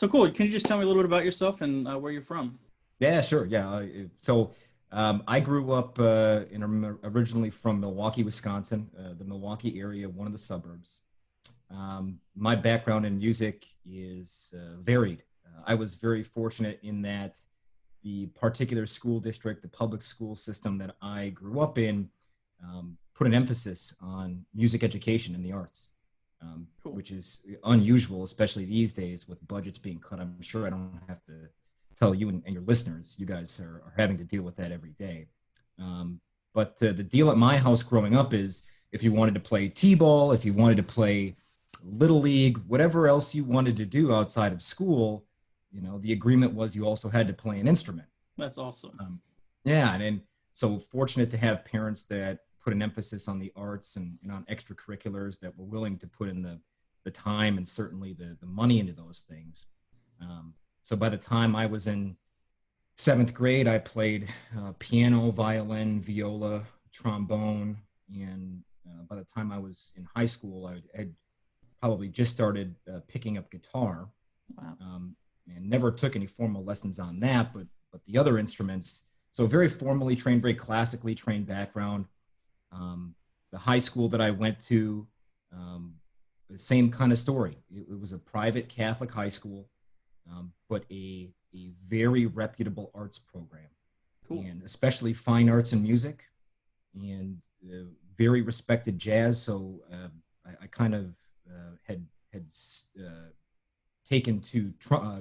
So cool. Can you just tell me a little bit about yourself and where you're from? Yeah, sure. Yeah. I grew up originally from Milwaukee, Wisconsin, the Milwaukee area, one of the suburbs. My background in music is varied. I was very fortunate in that the particular school district, the public school system that I grew up in, put an emphasis on music education and the arts, Cool. which is unusual, especially these days with budgets being cut. I'm sure I don't have to tell you and your listeners, you guys are having to deal with that every day. But the deal at my house growing up is if you wanted to play t-ball, if you wanted to play little league, whatever else you wanted to do outside of school, the agreement was you also had to play an instrument. That's awesome. Yeah, and so fortunate to have parents that put an emphasis on the arts and on extracurriculars that were willing to put in the time and certainly the money into those things. So by the time I was in seventh grade, I played piano, violin, viola, trombone, and by the time I was in high school, I had probably just started picking up guitar, Wow. and never took any formal lessons on that. But the other instruments, so very formally trained, very classically trained background. The high school that I went to, the same kind of story. It was a private Catholic high school, but a very reputable arts program, Cool. and especially fine arts and music, and very respected jazz. So I kind of had taken to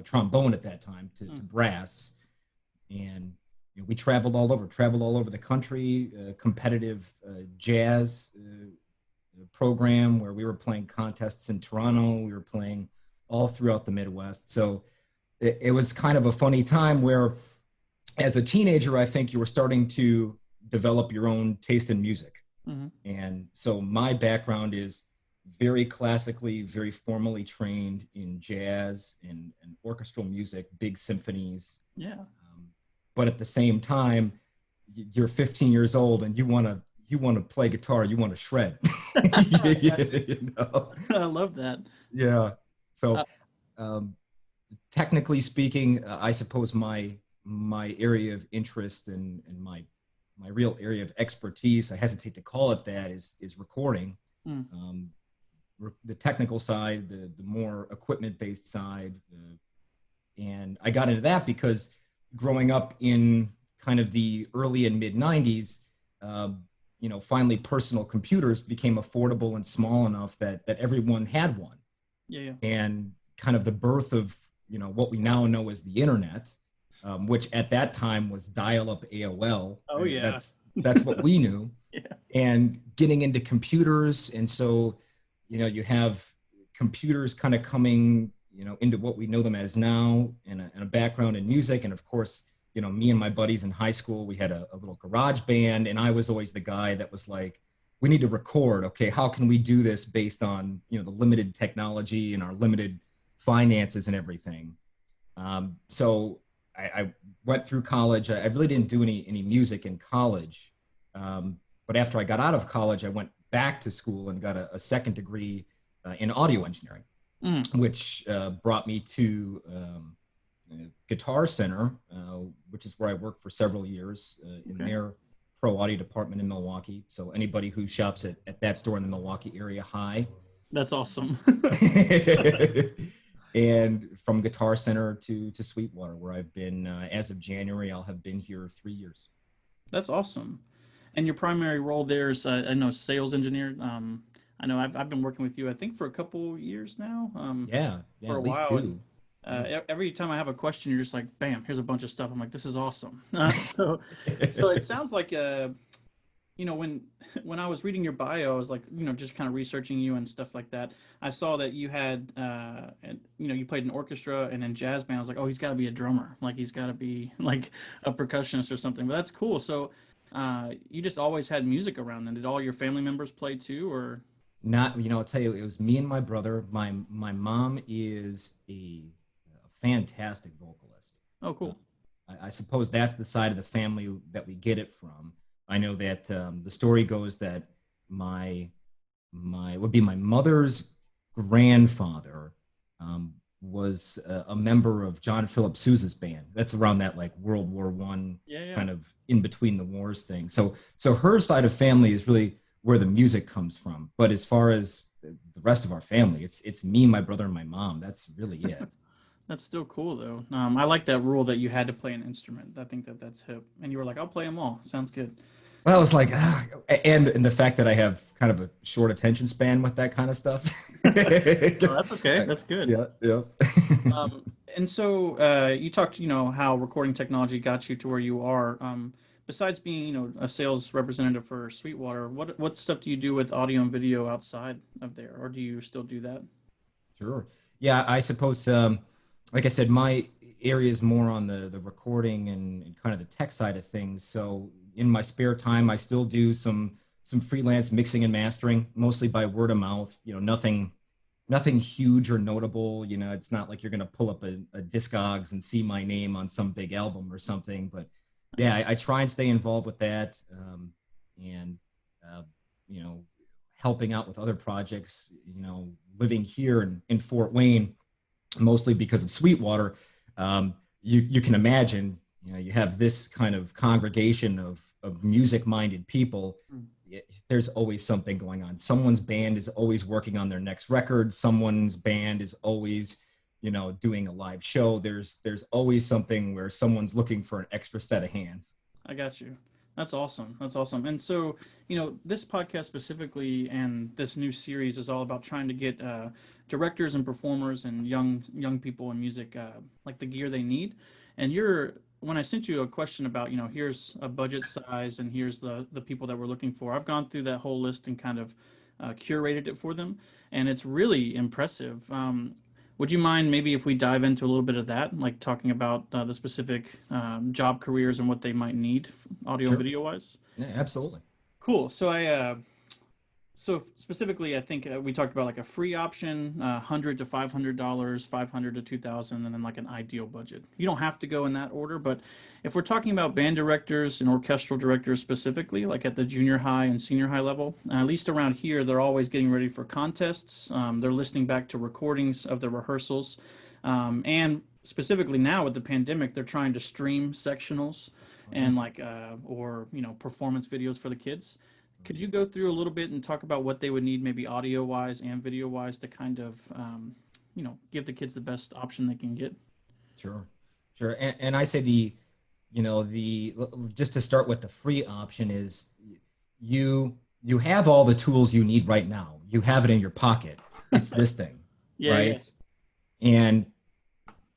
trombone at that time to brass, and we traveled all over the country. Competitive jazz program where we were playing contests in Toronto. We were playing all throughout the Midwest. So it was kind of a funny time where, as a teenager, I think you were starting to develop your own taste in music. Mm-hmm. And so my background is very classically, very formally trained in jazz and orchestral music, big symphonies. Yeah. But at the same time, you're 15 years old and you want to play guitar, you want to shred. you know? I love that. Yeah. Uh, So technically speaking, I suppose my area of interest and my real area of expertise, I hesitate to call it that, is recording. mm, The technical side, the more equipment based side, and I got into that because growing up in kind of the early and mid 90s, finally personal computers became affordable and small enough that everyone had one. yeah. Yeah. And kind of the birth of what we now know as the internet, which at that time was dial-up AOL. Oh yeah. That's what we knew. Yeah. And getting into computers, and so you have computers kind of coming into what we know them as now, and a background in music. And of course, me and my buddies in high school, we had a little garage band, and I was always the guy that was like, we need to record. Okay, how can we do this based on the limited technology and our limited finances and everything? So I went through college. I really didn't do any music in college, but after I got out of college, I went back to school and got a second degree in audio engineering, Mm, which brought me to Guitar Center, which is where I worked for several years in okay. their pro audio department in Milwaukee. So anybody who shops at that store in the Milwaukee area, hi. That's awesome. And from Guitar Center to Sweetwater, where I've been, as of January, I'll have been here 3 years. That's awesome. And your primary role there is, I know, sales engineer. I know I've been working with you, I think, for a couple years now, Yeah, for a at least while. And two. Yeah. every time I have a question, you're just like, bam, here's a bunch of stuff. I'm like, this is awesome. So it sounds like, when I was reading your bio, I was like, just kind of researching you and stuff like that. I saw that you had, and you played in orchestra and in jazz band. I was like, oh, he's got to be a drummer. Like he's got to be like a percussionist or something. But that's cool. So, you just always had music around. Then did all your family members play too, or? Not, I'll tell you, it was me and my brother. My mom is a fantastic vocalist. Oh, Uh, cool. I suppose that's the side of the family that we get it from. I know that the story goes that my would be my mother's grandfather was a member of John Philip Sousa's band. That's around that like World War I Yeah, yeah. kind of in between the wars thing. So her side of family is really where the music comes from. But as far as the rest of our family, it's me, my brother, and my mom. That's really it. That's still cool though. I like that rule that you had to play an instrument. I think that that's hip. And you were like, I'll play them all. Sounds good. Well, I was like, and the fact that I have kind of a short attention span with that kind of stuff. Oh, that's okay. That's good. Yeah, yeah. Um, and so you talked, how recording technology got you to where you are. Besides being, a sales representative for Sweetwater, what stuff do you do with audio and video outside of there, or do you still do that? Sure. Yeah, I suppose, like I said, my area is more on the recording and kind of the tech side of things. So in my spare time, I still do some freelance mixing and mastering, mostly by word of mouth. Nothing huge or notable. It's not like you're going to pull up a Discogs and see my name on some big album or something. But yeah, I try and stay involved with that, and uh, you know, helping out with other projects. Living here in Fort Wayne, mostly because of Sweetwater, you can imagine. You have this kind of congregation of music-minded people. Mm. There's always something going on. Someone's band is always working on their next record. Someone's band is always, doing a live show. There's always something where someone's looking for an extra set of hands. I got you. That's awesome. That's awesome. And so, this podcast specifically and this new series is all about trying to get directors and performers and young people in music like the gear they need. And when I sent you a question about, here's a budget size and here's the people that we're looking for, I've gone through that whole list and kind of curated it for them, and it's really impressive. Would you mind maybe if we dive into a little bit of that, like talking about the specific job careers and what they might need, audio and Sure. video wise? Yeah, absolutely. Cool. So specifically, I think we talked about like a free option, $100 to $500, $500 to $2,000, and then like an ideal budget. You don't have to go in that order, but if we're talking about band directors and orchestral directors specifically, like at the junior high and senior high level, at least around here, they're always getting ready for contests. They're listening back to recordings of the rehearsals, and specifically now with the pandemic, they're trying to stream sectionals and like or performance videos for the kids. Could you go through a little bit and talk about what they would need, maybe audio wise and video wise, to kind of, give the kids the best option they can get? Sure, sure. And I say just to start with the free option is you have all the tools you need right now. You have it in your pocket. It's this thing, Yeah, right? And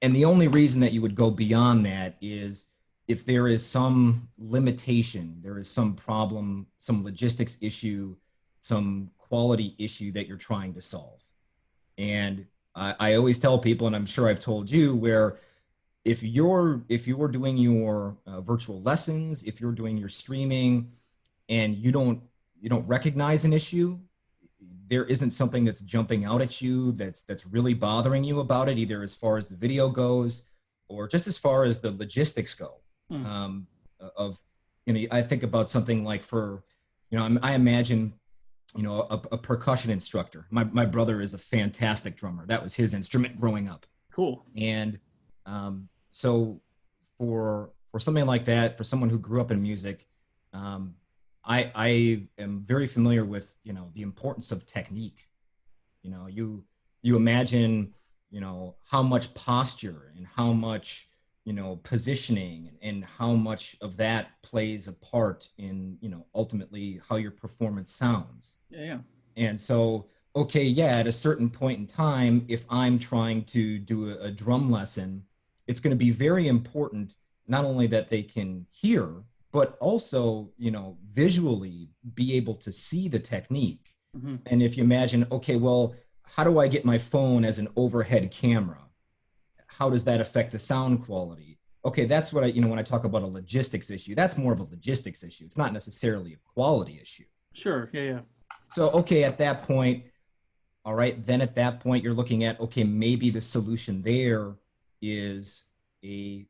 the only reason that you would go beyond that is if there is some limitation, there is some problem, some logistics issue, some quality issue that you're trying to solve. And I always tell people, and I'm sure I've told you, where if you're doing your virtual lessons, if you're doing your streaming, and you don't recognize an issue, there isn't something that's jumping out at you that's really bothering you about it, either as far as the video goes or just as far as the logistics go. I think about something like I imagine, a percussion instructor. My brother is a fantastic drummer. That was his instrument growing up. cool. And so for something like that, for someone who grew up in music, I am very familiar with, the importance of technique. You imagine, how much posture and how much, positioning and how much of that plays a part in, ultimately how your performance sounds. Yeah. And so, okay, yeah, at a certain point in time, if I'm trying to do a drum lesson, it's going to be very important, not only that they can hear, but also, visually be able to see the technique. Mm-hmm. And if you imagine, okay, well, how do I get my phone as an overhead camera? How does that affect the sound quality? Okay, that's what when I talk about a logistics issue, that's more of a logistics issue. It's not necessarily a quality issue. Sure. Yeah. So, okay, at that point, all right, then at that point, you're looking at, okay, maybe the solution there is a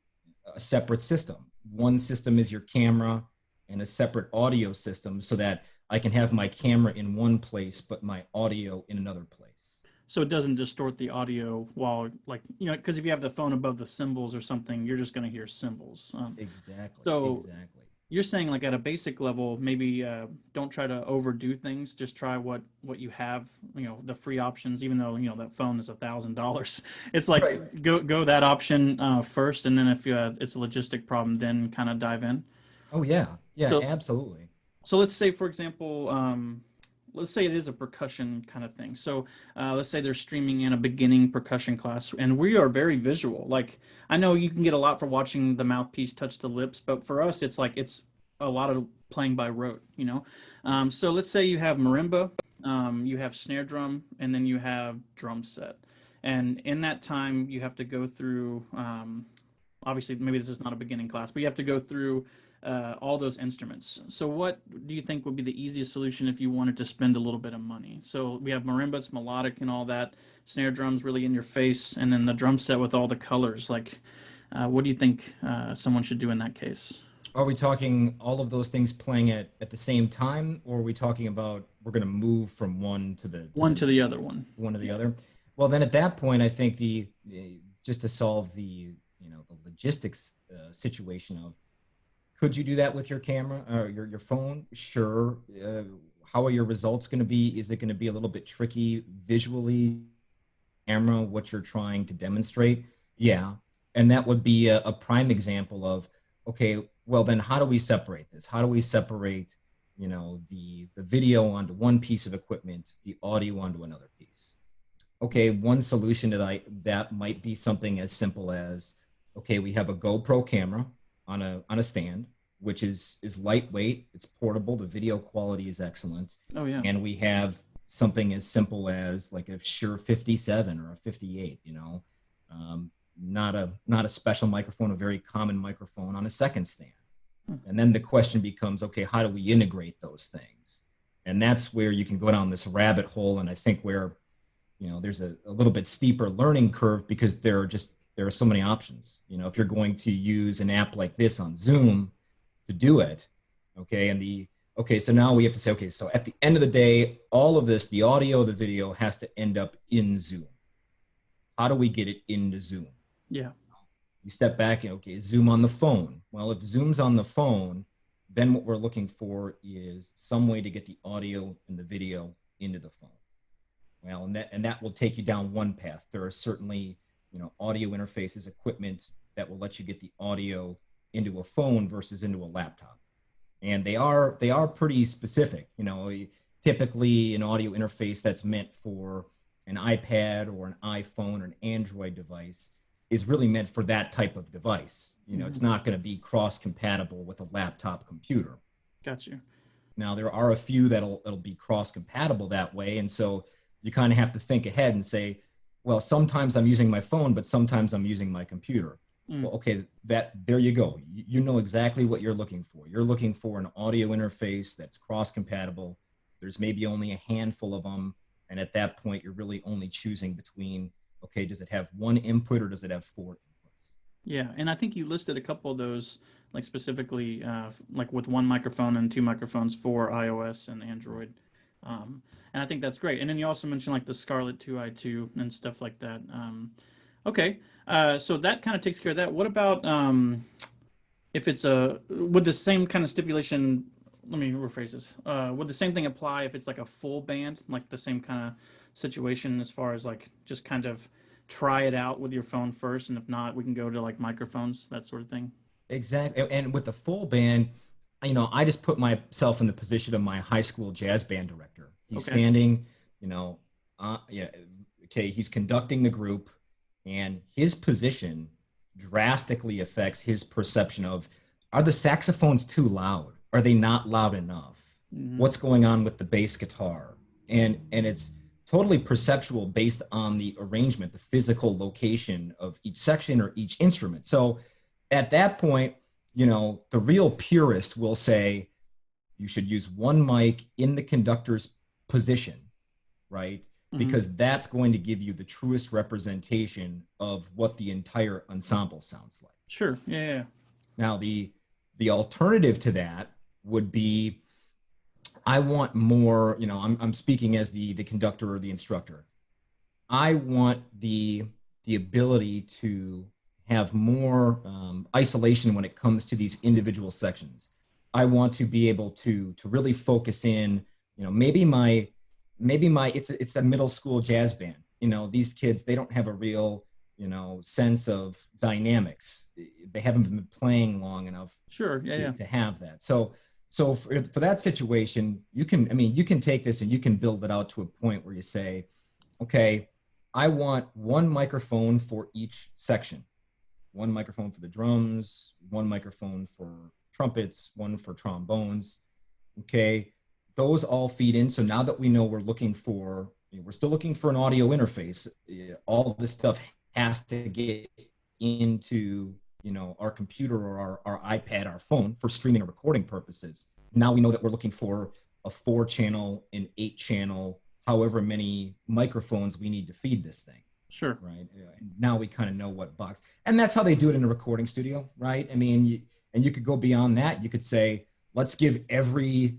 separate system. One system is your camera and a separate audio system so that I can have my camera in one place, but my audio in another place. so it doesn't distort the audio while, like, because if you have the phone above the cymbals or something, you're just going to hear cymbals. Exactly. So Exactly. you're saying, like, at a basic level, maybe don't try to overdo things. Just try what you have. The free options. Even though that phone is $1,000, it's like Right. go that option first, and then if it's a logistic problem, then kind of dive in. Oh yeah. Yeah, So absolutely. so let's say, for example, let's say it is a percussion kind of thing. So let's say they're streaming in a beginning percussion class, and we are very visual. Like, I know you can get a lot for watching the mouthpiece touch the lips, but for us, it's like it's a lot of playing by rote. So let's say you have marimba, you have snare drum, and then you have drum set. And in that time, you have to go through, obviously, maybe this is not a beginning class, but you have to go through all those instruments. So what do you think would be the easiest solution if you wanted to spend a little bit of money? So we have marimba, it's melodic and all that. Snare drums really in your face, and then the drum set with all the colors. Like, what do you think someone should do in that case? Are we talking all of those things playing at the same time, or are we talking about we're going to move from one to One the to the next, other one. one to the Yeah. other? Well, then at that point, I think just to solve the logistics situation of could you do that with your camera or your phone? Sure. How are your results going to be? Is it going to be a little bit tricky visually? Camera, what you're trying to demonstrate? Yeah. And that would be a prime example of, okay, well then how do we separate this? How do we separate, the video onto one piece of equipment, the audio onto another piece? Okay, one solution that might be something as simple as, okay, we have a GoPro camera on a stand, which is lightweight, it's portable, the video quality is excellent, Oh yeah. and we have something as simple as like a Shure 57 or a 58, not a special microphone, a very common microphone on a second stand. Hmm. And then the question becomes, okay, how do we integrate those things? And that's where you can go down this rabbit hole. And I think where, there's a little bit steeper learning curve because there are so many options. If you're going to use an app like this on Zoom to do it, okay, so now we have to say, okay, so at the end of the day, all of this, the audio, the video has to end up in Zoom. How do we get it into Zoom? Yeah. You step back and, okay, Zoom on the phone. Well, if Zoom's on the phone, then what we're looking for is some way to get the audio and the video into the phone. Well, and that will take you down one path. There are certainly, audio interfaces, equipment that will let you get the audio into a phone versus into a laptop. And they are pretty specific. Typically an audio interface that's meant for an iPad or an iPhone or an Android device is really meant for that type of device. It's not going to be cross compatible with a laptop computer. Got you. Now there are a few that'll be cross compatible that way, and so you kind of have to think ahead and say, well, sometimes I'm using my phone, but sometimes I'm using my computer. Well, okay, there you go. You know exactly what you're looking for. You're looking for an audio interface that's cross compatible. There's maybe only a handful of them, and at that point, you're really only choosing between, okay, does it have one input or does it have four inputs? Yeah, and I think you listed a couple of those, like specifically, like with one microphone and two microphones for iOS and Android. And I think that's great. And then you also mentioned like the Scarlett 2i2 and stuff like that. Okay, so that kind of takes care of that. What about if it's would the same kind of stipulation? Let me rephrase this. Would the same thing apply if it's like a full band, like the same kind of situation as far as like just kind of try it out with your phone first, and if not, we can go to like microphones, that sort of thing. Exactly. And with the full band, I just put myself in the position of my high school jazz band director. He's Okay. standing, yeah, okay, he's conducting the group, and his position drastically affects his perception of, are the saxophones too loud? Are they not loud enough? Mm-hmm. What's going on with the bass guitar? And it's totally perceptual based on the arrangement, the physical location of each section or each instrument. So at that point, the real purist will say you should use one mic in the conductor's position, right? Mm-hmm. Because that's going to give you the truest representation of what the entire ensemble sounds like. Sure. Yeah, yeah. Now, the alternative to that would be, I want more, I'm speaking as the conductor or the instructor. I want the ability to have more isolation when it comes to these individual sections. I want to be able to really focus in. You know, maybe my it's a middle school jazz band. You know, these kids, they don't have a real, you know, sense of dynamics. They haven't been playing long enough Sure. Yeah. Yeah. to have that. So for that situation, you can take this and you can build it out to a point where you say, okay, I want one microphone for each section. One microphone for the drums, one microphone for trumpets, one for trombones. Okay, those all feed in. So now that we know we're still looking for an audio interface, all this stuff has to get into, you know, our computer or our iPad, our phone for streaming or recording purposes. Now we know that we're looking for a 4-channel, an 8-channel, however many microphones we need to feed this thing. Sure. Right. Now we kind of know what box, and that's how they do it in a recording studio, right? I mean, and you could go beyond that. You could say, let's give every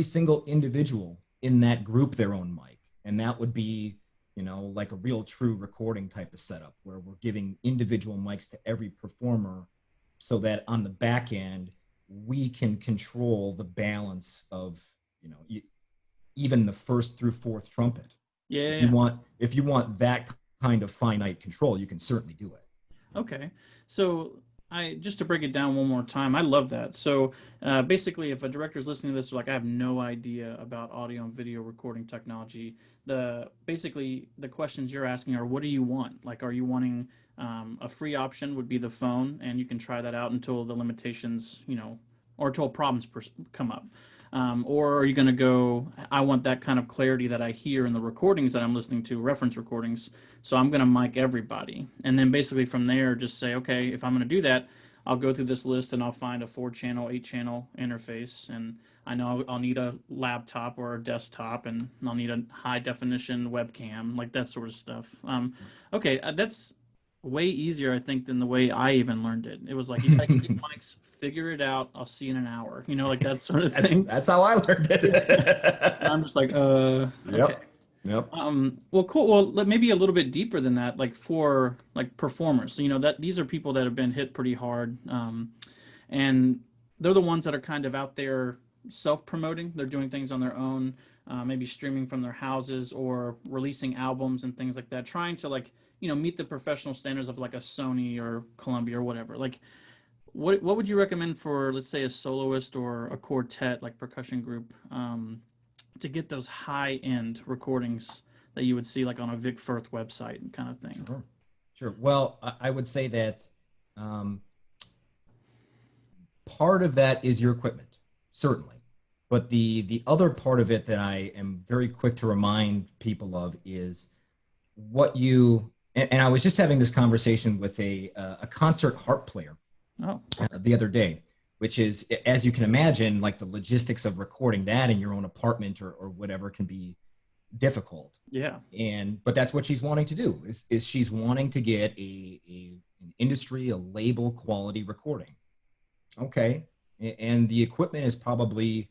single individual in that group their own mic, and that would be, you know, like a real true recording type of setup where we're giving individual mics to every performer, so that on the back end we can control the balance of, you know, even the first through fourth trumpet. Yeah. If you want that kind of finite control, you can certainly do it. Okay. So I just to break it down one more time, I love that. So basically, if a director is listening to this, like I have no idea about audio and video recording technology, basically the questions you're asking are, what do you want? Like, are you wanting a free option would be the phone, and you can try that out until the limitations, you know, or until problems come up. Or are you going to go, I want that kind of clarity that I hear in the recordings that I'm listening to, reference recordings. So I'm going to mic everybody. And then basically from there, just say, okay, if I'm going to do that, I'll go through this list and I'll find a 4-channel, 8-channel interface. And I know I'll need a laptop or a desktop, and I'll need a high definition webcam, like that sort of stuff. Okay, that's way easier, I think, than the way I even learned it. It was like, you gotta get these mics, figure it out. I'll see you in an hour. You know, like that sort of thing. That's how I learned it. And I'm just like, okay. Yep. Yep. Well, cool. Well, maybe a little bit deeper than that, like for like performers. So, you know, that these are people that have been hit pretty hard, and they're the ones that are kind of out there self-promoting. They're doing things on their own, maybe streaming from their houses or releasing albums and things like that, trying to like, you know, meet the professional standards of like a Sony or Columbia or whatever. Like, what would you recommend for, let's say, a soloist or a quartet, like percussion group, to get those high-end recordings that you would see like on a Vic Firth website kind of thing? Sure. Well, I would say that part of that is your equipment, certainly. But the other part of it that I am very quick to remind people of is what you, and I was just having this conversation with a concert harp player the other day, which is, as you can imagine, like the logistics of recording that in your own apartment or whatever can be difficult. Yeah. But that's what she's wanting to do is she's wanting to get an industry, a label quality recording. Okay. And the equipment is probably,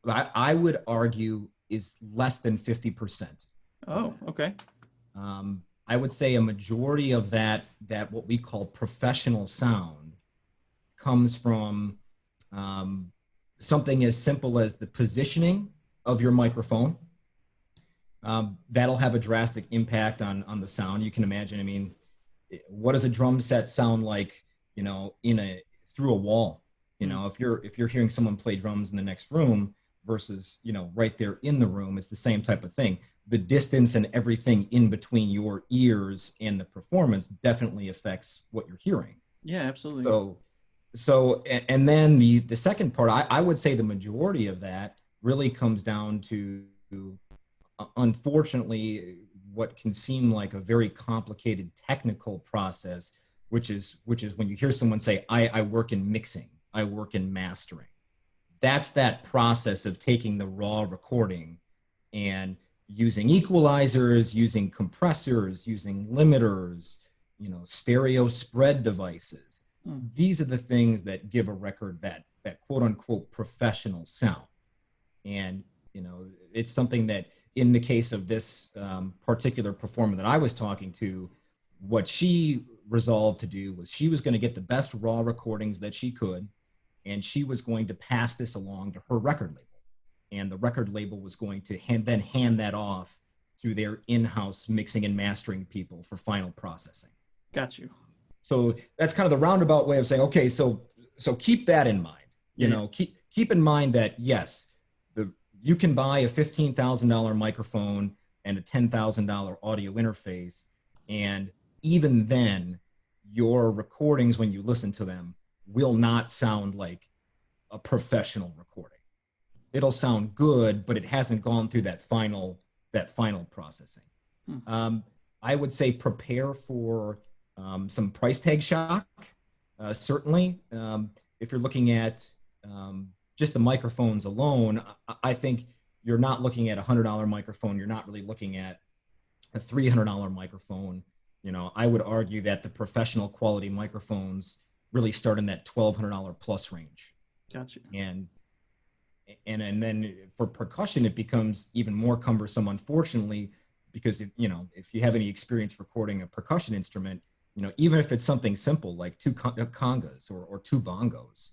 I would argue, is less than 50%. Oh, okay. I would say a majority of that what we call professional sound comes from something as simple as the positioning of your microphone. That'll have a drastic impact on the sound. You can imagine, I mean, what does a drum set sound like, you know, through a wall? You know, if you're hearing someone play drums in the next room versus, you know, right there in the room, it's the same type of thing. The distance and everything in between your ears and the performance definitely affects what you're hearing. Yeah, absolutely. So and then the second part, I would say the majority of that really comes down to, unfortunately, what can seem like a very complicated technical process, which is when you hear someone say, I work in mixing, I work in mastering. That's that process of taking the raw recording and using equalizers, using compressors, using limiters, you know, stereo spread devices. These are the things that give a record that quote unquote professional sound. And, you know, it's something that in the case of this particular performer that I was talking to, what she resolved to do was she was going to get the best raw recordings that she could, and she was going to pass this along to her record label. And the record label was going to then hand that off to their in-house mixing and mastering people for final processing. Got you. So that's kind of the roundabout way of saying, okay, so keep that in mind. You know, keep in mind that yes, you can buy a $15,000 microphone and a $10,000 audio interface, and even then, your recordings, when you listen to them, will not sound like a professional recording. It'll sound good, but it hasn't gone through that final processing. I would say prepare for some price tag shock. Certainly, if you're looking at just the microphones alone, I think you're not looking at a $100 microphone. You're not really looking at a $300 microphone. You know, I would argue that the professional quality microphones really start in that $1,200 plus range. Gotcha. And then for percussion, it becomes even more cumbersome, unfortunately, because if you have any experience recording a percussion instrument, even if it's something simple like two congas or two bongos,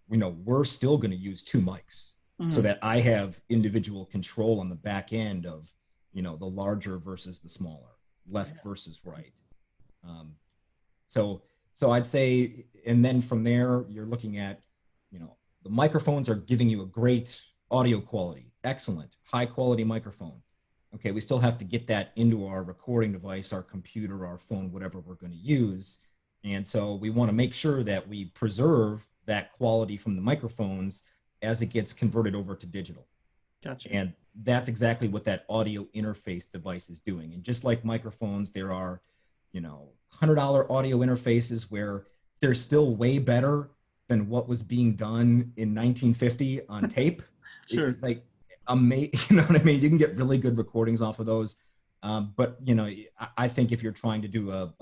we're still going to use two mics so that I have individual control on the back end of, the larger versus the smaller, left versus right. So I'd say, and then from there, you're looking at, the microphones are giving you a great audio quality, excellent, high quality microphone. Okay, we still have to get that into our recording device, our computer, our phone, whatever we're going to use. And so we want to make sure that we preserve that quality from the microphones as it gets converted over to digital. Gotcha. And that's exactly what that audio interface device is doing. And just like microphones, there are, $100 audio interfaces where they're still way better than what was being done in 1950 on tape. Sure. It's like amazing, you know what I mean? You can get really good recordings off of those. But I think if you're trying to do a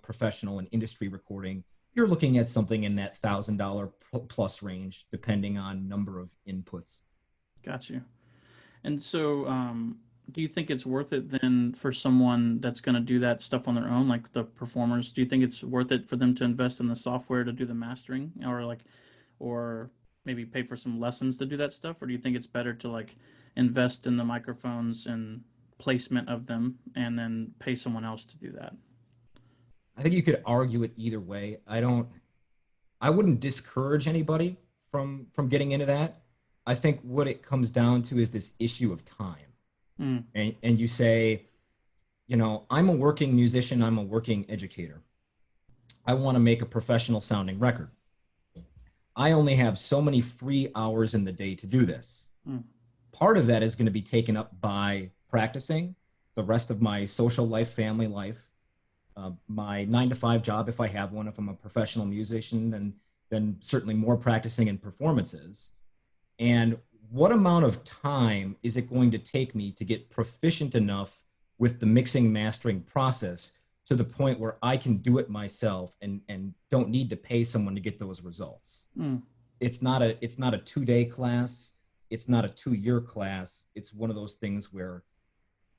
professional and industry recording, you're looking at something in that $1,000 plus range, depending on number of inputs. Got you. And so, do you think it's worth it then for someone that's going to do that stuff on their own, like the performers? Do you think it's worth it for them to invest in the software to do the mastering, or maybe pay for some lessons to do that stuff? Or do you think it's better to invest in the microphones and placement of them and then pay someone else to do that? I think you could argue it either way. I wouldn't discourage anybody from getting into that. I think what it comes down to is this issue of time. And you say, I'm a working musician, I'm a working educator. I want to make a professional sounding record. I only have so many free hours in the day to do this. Part of that is going to be taken up by practicing the rest of my social life, family life, my 9-to-5 job, if I have one, if I'm a professional musician, then certainly more practicing and performances. And what amount of time is it going to take me to get proficient enough with the mixing mastering process to the point where I can do it myself and don't need to pay someone to get those results? It's not a 2-day class. It's not a 2-year class. It's one of those things where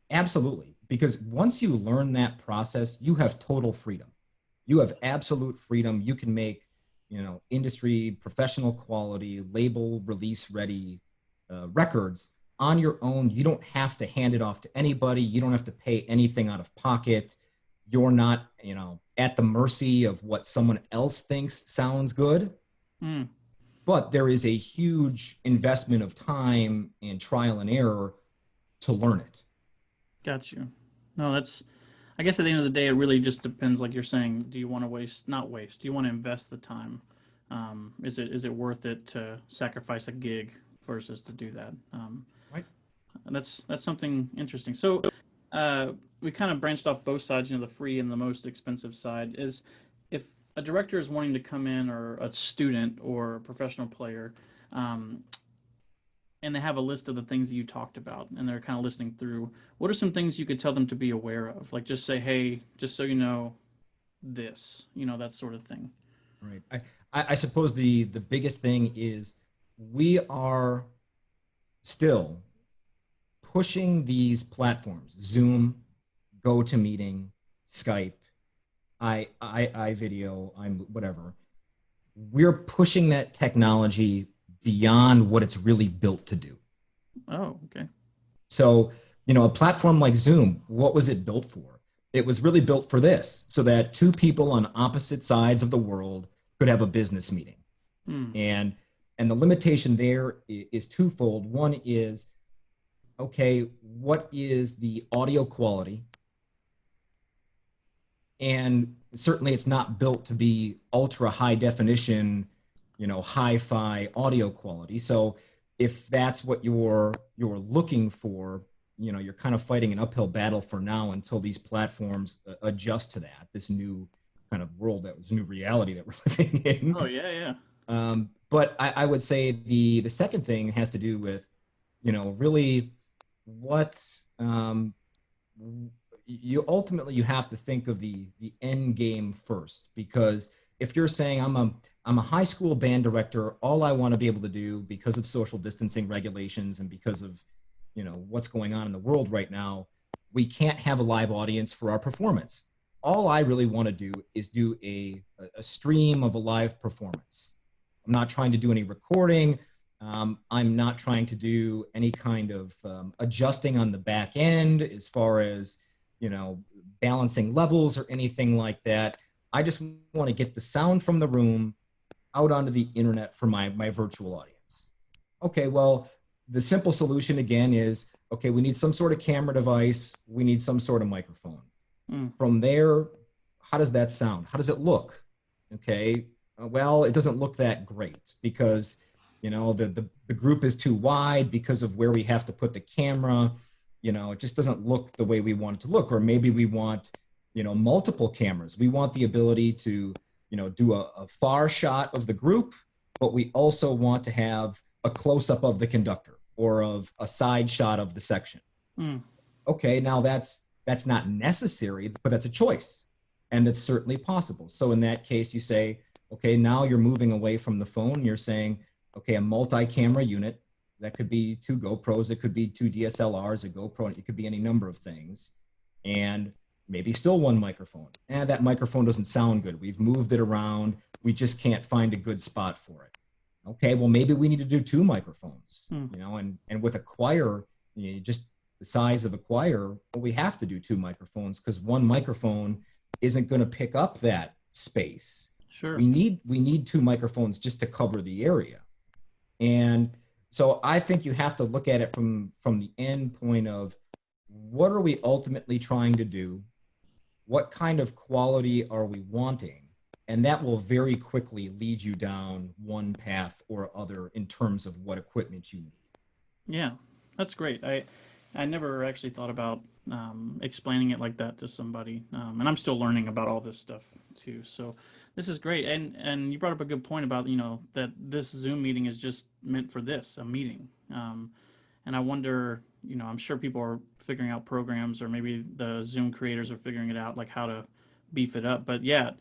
absolutely, because once you learn that process, you have total freedom. You have absolute freedom. You can make, industry, professional quality, label, release ready records on your own. You don't have to hand it off to anybody. You don't have to pay anything out of pocket. You're not, at the mercy of what someone else thinks sounds good. But there is a huge investment of time and trial and error to learn it. Got you. No, I guess at the end of the day, it really just depends. Like you're saying, do you want to not waste? Do you want to invest the time? Is it worth it to sacrifice a gig versus to do that? Right. That's something interesting. So we kind of branched off both sides, the free and the most expensive side. Is if a director is wanting to come in, or a student or a professional player, and they have a list of the things that you talked about, and they're kind of listening through, what are some things you could tell them to be aware of? Like just say, hey, just so you know this, that sort of thing. Right. I suppose the biggest thing is we are still pushing these platforms, Zoom, GoToMeeting, Skype, iVideo, I'm whatever. We're pushing that technology beyond what it's really built to do. Oh, okay. So, a platform like Zoom, what was it built for? It was really built for this, so that two people on opposite sides of the world could have a business meeting. Hmm. And the limitation there is twofold. One is, okay, what is the audio quality? And certainly it's not built to be ultra high definition, hi-fi audio quality. So if that's what you're looking for, you're kind of fighting an uphill battle for now until these platforms adjust to that, this new kind of world, that was new reality that we're living in. Oh, yeah, yeah. But I would say the second thing has to do with, really what you have to think of the end game first, because if you're saying I'm a high school band director, all I want to be able to do, because of social distancing regulations and because of what's going on in the world right now, we can't have a live audience for our performance. All I really want to do is do a stream of a live performance. I'm not trying to do any recording. I'm not trying to do any kind of adjusting on the back end as far as, balancing levels or anything like that. I just want to get the sound from the room out onto the internet for my virtual audience. Okay, well, the simple solution again is, okay, we need some sort of camera device. We need some sort of microphone. From there, how does that sound? How does it look? Okay, well, it doesn't look that great because, the group is too wide because of where we have to put the camera. It just doesn't look the way we want it to look. Or maybe we want, multiple cameras. We want the ability to, do a far shot of the group, but we also want to have a close-up of the conductor or of a side shot of the section. Okay, now that's not necessary, but that's a choice. And that's certainly possible. So in that case, you say, okay, now you're moving away from the phone. You're saying, okay, a multi-camera unit. That could be 2 GoPros, it could be 2 DSLRs, a GoPro, it could be any number of things. And maybe still 1 microphone. And that microphone doesn't sound good. We've moved it around. We just can't find a good spot for it. Okay, well, maybe we need to do 2 microphones, and with a choir, just the size of a choir, well, we have to do 2 microphones because 1 microphone isn't going to pick up that space. Sure. We need 2 microphones just to cover the area. And so I think you have to look at it from the end point of, what are we ultimately trying to do? What kind of quality are we wanting? And that will very quickly lead you down one path or other in terms of what equipment you need. Yeah, that's great. I never actually thought about explaining it like that to somebody, and I'm still learning about all this stuff too. So this is great. And you brought up a good point about that this Zoom meeting is just meant for this, a meeting. And I wonder, I'm sure people are figuring out programs, or maybe the Zoom creators are figuring it out, like how to beef it up. But yeah,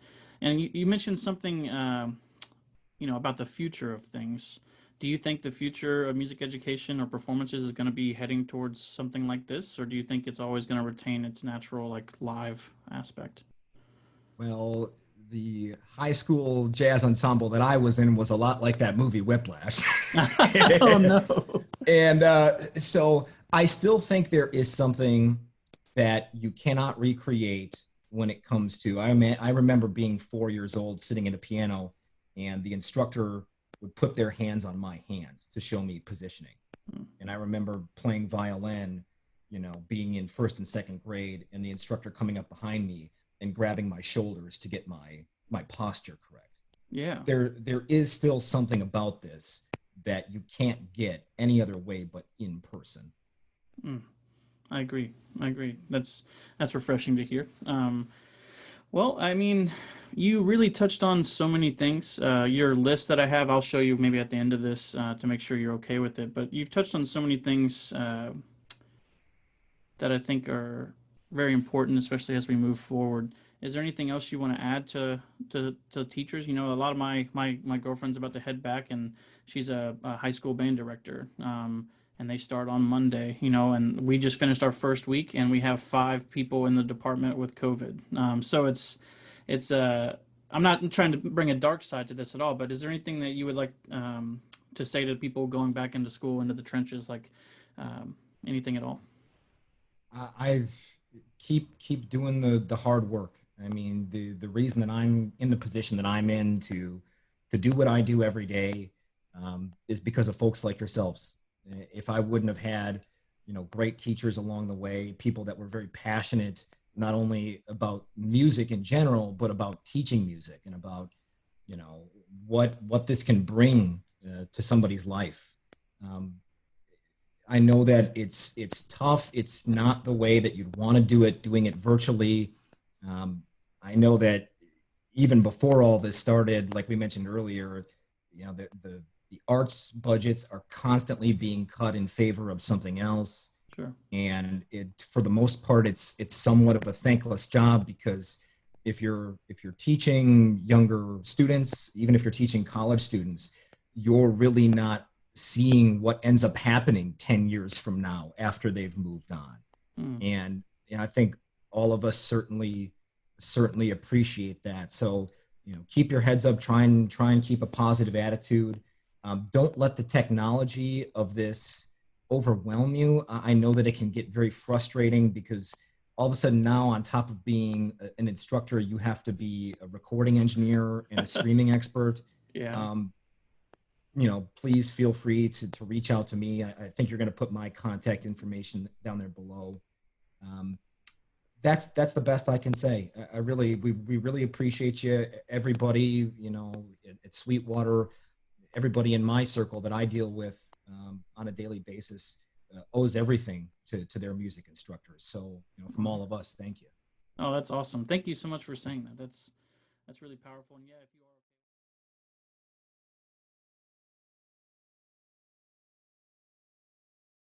and you mentioned something, about the future of things. Do you think the future of music education or performances is going to be heading towards something like this, or do you think it's always going to retain its natural, like, live aspect? Well, the high school jazz ensemble that I was in was a lot like that movie Whiplash. Oh no. And so I still think there is something that you cannot recreate when it comes to, I remember being 4 years old sitting at a piano, and the instructor would put their hands on my hands to show me positioning. And I remember playing violin, being in 1st and 2nd grade, and the instructor coming up behind me and grabbing my shoulders to get my posture correct. Yeah. There is still something about this that you can't get any other way but in person. I agree. That's refreshing to hear. Well, I mean, you really touched on so many things. Your list that I have, I'll show you maybe at the end of this to make sure you're okay with it. But you've touched on so many things that I think are very important, especially as we move forward. Is there anything else you want to add to teachers? A lot of my girlfriend's about to head back, and she's a high school band director. and they start on Monday, you know, and we just finished our first week and we have 5 people in the department with COVID. So it's I'm not trying to bring a dark side to this at all, but is there anything that you would like to say to people going back into school, into the trenches, like anything at all? I keep doing the hard work. I mean, the reason that I'm in the position that I'm in to do what I do every day is because of folks like yourselves. If I wouldn't have had, you know, great teachers along the way, people that were very passionate not only about music in general, but about teaching music and about, you know, what this can bring to somebody's life. Um, I know that it's tough. It's not the way that you'd want to do it, doing it virtually. Um, I know that even before all this started, like we mentioned earlier, you know, the arts budgets are constantly being cut in favor of something else. Sure. And it, for the most part, it's somewhat of a thankless job because if you're teaching younger students, even if you're teaching college students, you're really not seeing what ends up happening 10 years from now after they've moved on. Mm. And I think all of us certainly appreciate that. So, you know, keep your heads up, try and keep a positive attitude. Don't let the technology of this overwhelm you. I know that it can get very frustrating because all of a sudden now, on top of being an instructor, you have to be a recording engineer and a streaming expert. Yeah. Um, you know, please feel free to reach out to me. I think you're going to put my contact information down there below. Um, that's the best I can say. I really, we really appreciate you, everybody, you know, at Sweetwater, everybody in my circle that I deal with on a daily basis owes everything to their music instructors. So, you know, from all of us, thank you. Oh, that's awesome. Thank you so much for saying that. That's really powerful. And yeah, if you